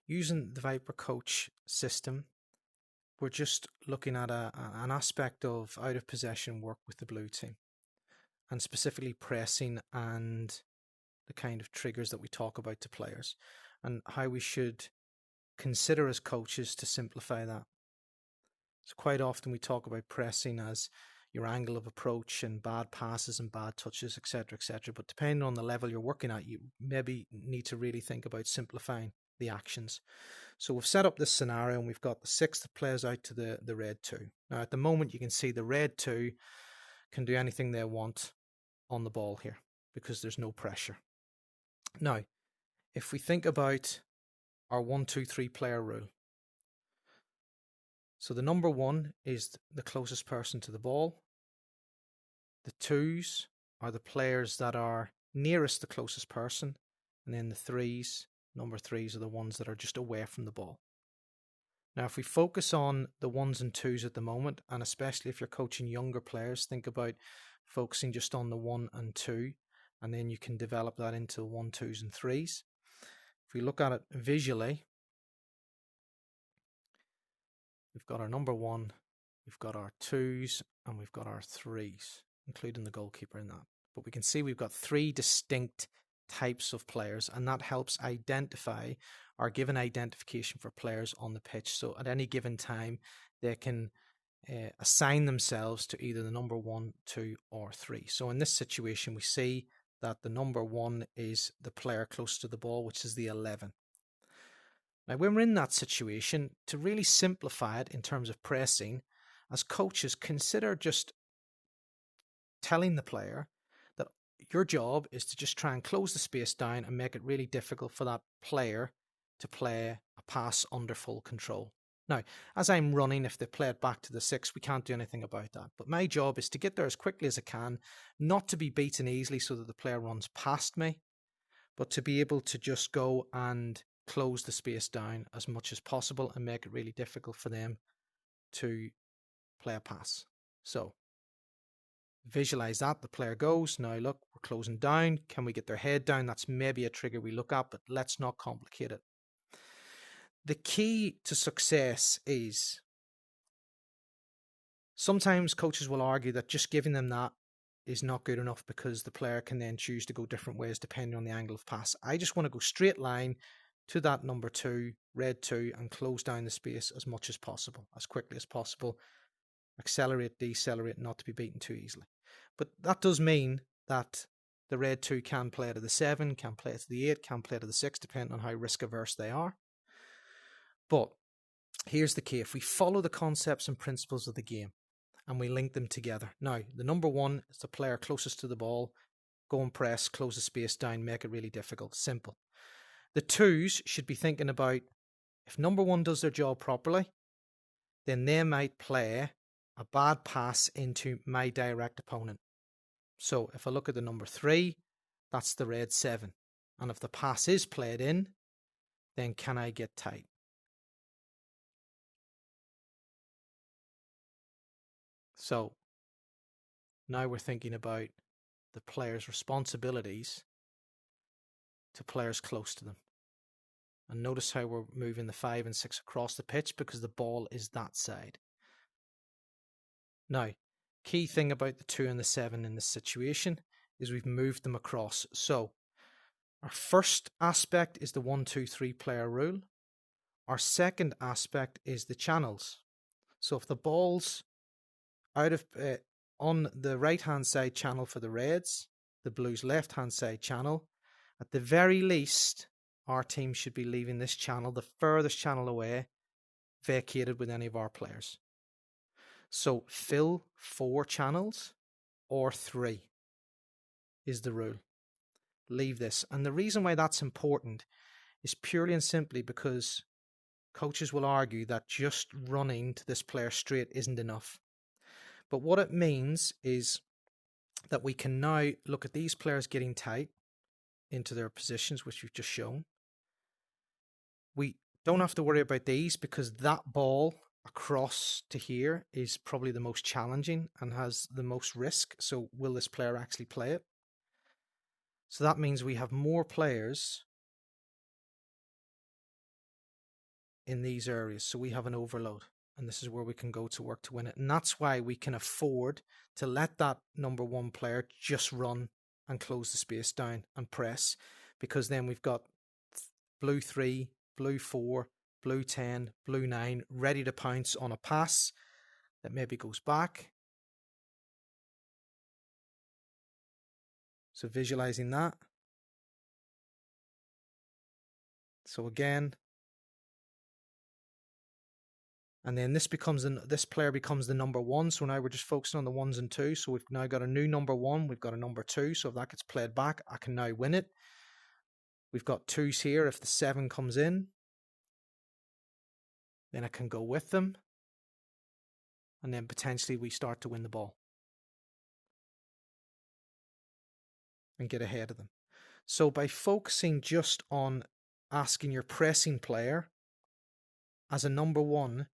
using the Viper Coach system, we're just looking at an aspect of out of possession work with the blue team, and specifically pressing and the kind of triggers that we talk about to players, and how we should consider as coaches to simplify that. So quite often we talk about pressing as your angle of approach and bad passes and bad touches, etc., etc. But depending on the level you're working at, you maybe need to really think about simplifying the actions. So we've set up this scenario and we've got the 6 that plays out to the red 2. Now at the moment you can see the red 2 can do anything they want on the ball here because there's no pressure. Now, if we think about our 1-2-3 player rule, so the number 1 is the closest person to the ball. The 2s are the players that are nearest the closest person, and then the 3s, number 3s, are the ones that are just away from the ball. Now, if we focus on the 1s and 2s at the moment, and especially if you're coaching younger players, think about focusing just on the 1 and 2, and then you can develop that into 1, 2s, and 3s. If we look at it visually, we've got our number 1, we've got our 2s, and we've got our 3s, including the goalkeeper in that. But we can see we've got 3 distinct types of players, and that helps identify or give an identification for players on the pitch. So at any given time, they can assign themselves to either the number 1, 2, or 3. So in this situation, we see that the number 1 is the player close to the ball, which is the 11. Now, when we're in that situation, to really simplify it in terms of pressing, as coaches, consider just telling the player that your job is to just try and close the space down and make it really difficult for that player to play a pass under full control. Now, as I'm running, if they play it back to the 6, we can't do anything about that. But my job is to get there as quickly as I can, not to be beaten easily so that the player runs past me, but to be able to just go and close the space down as much as possible and make it really difficult for them to play a pass. So visualize that. The player goes, now look, we're closing down. Can we get their head down? That's maybe a trigger we look at, but let's not complicate it. The key to success is sometimes coaches will argue that just giving them that is not good enough because the player can then choose to go different ways depending on the angle of pass. I just want to go straight line to that number 2, red 2, and close down the space as much as possible, as quickly as possible. Accelerate, decelerate, not to be beaten too easily. But that does mean that the red 2 can play to the 7, can play to the 8, can play to the 6, depending on how risk averse they are. But here's the key. If we follow the concepts and principles of the game and we link them together. Now, the number 1 is the player closest to the ball. Go and press, close the space down, make it really difficult. Simple. The 2s should be thinking about, if number 1 does their job properly, then they might play a bad pass into my direct opponent. So if I look at the number 3, that's the red 7. And if the pass is played in, then can I get tight? So now we're thinking about the players' responsibilities to players close to them. And notice how we're moving the 5 and 6 across the pitch because the ball is that side. Now, key thing about the 2 and the 7 in this situation is we've moved them across. So our first aspect is the 1-2-3 player rule. Our second aspect is the channels. So if the ball's out of on the right hand side channel for the reds, the blues left hand side channel, at the very least our team should be leaving this channel, the furthest channel away, vacated with any of our players. So fill 4 channels or 3 is the rule. Leave this. And the reason why that's important is purely and simply because coaches will argue that just running to this player straight isn't enough. But what it means is that we can now look at these players getting tight into their positions, which we've just shown. We don't have to worry about these because that ball across to here is probably the most challenging and has the most risk. So will this player actually play it? So that means we have more players in these areas. So we have an overload, and this is where we can go to work to win it. And that's why we can afford to let that number one player just run and close the space down and press, because then we've got blue 3, blue 4, blue 10, blue 9 ready to pounce on a pass that maybe goes back. So visualizing that. So again, and then this player becomes the number one. So now we're just focusing on the ones and twos. So we've now got a new number one. We've got a number two. So if that gets played back, I can now win it. We've got twos here. If the 7 comes in, then I can go with them. And then potentially we start to win the ball and get ahead of them. So by focusing just on asking your pressing player as a number one,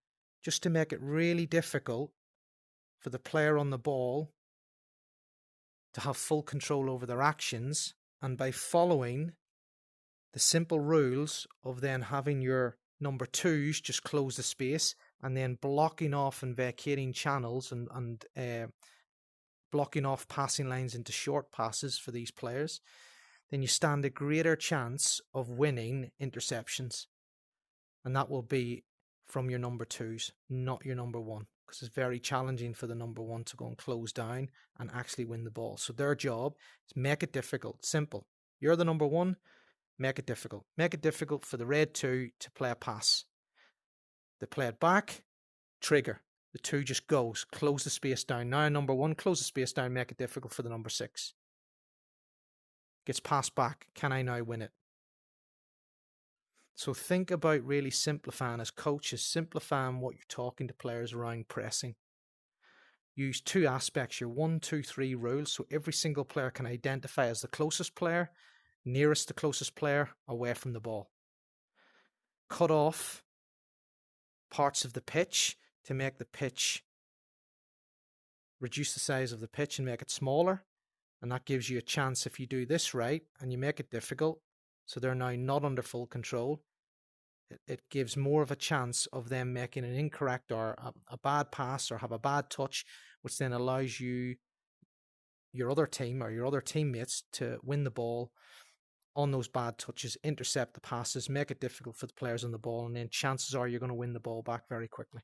just to make it really difficult for the player on the ball to have full control over their actions, and by following the simple rules of then having your number twos just close the space and then blocking off and vacating channels and blocking off passing lines into short passes for these players, then you stand a greater chance of winning interceptions. And that will be from your number twos, not your number one, because it's very challenging for the number one to go and close down and actually win the ball. So their job is make it difficult, simple. You're the number one, make it difficult. Make it difficult for the red 2 to play a pass. They play it back, trigger. The 2 just goes, close the space down. Now number one, close the space down, make it difficult for the number 6. Gets passed back. Can I now win it? So think about really simplifying as coaches, simplifying what you're talking to players around pressing. Use 2 aspects, your 1, 2, 3 rules, so every single player can identify as the closest player, nearest the closest player, away from the ball. Cut off parts of the pitch to make the pitch, reduce the size of the pitch and make it smaller. And that gives you a chance, if you do this right and you make it difficult, so they're now not under full control, it gives more of a chance of them making an incorrect or a bad pass or have a bad touch, which then allows you, your other team or your other teammates, to win the ball on those bad touches, intercept the passes, make it difficult for the players on the ball, and then chances are you're going to win the ball back very quickly.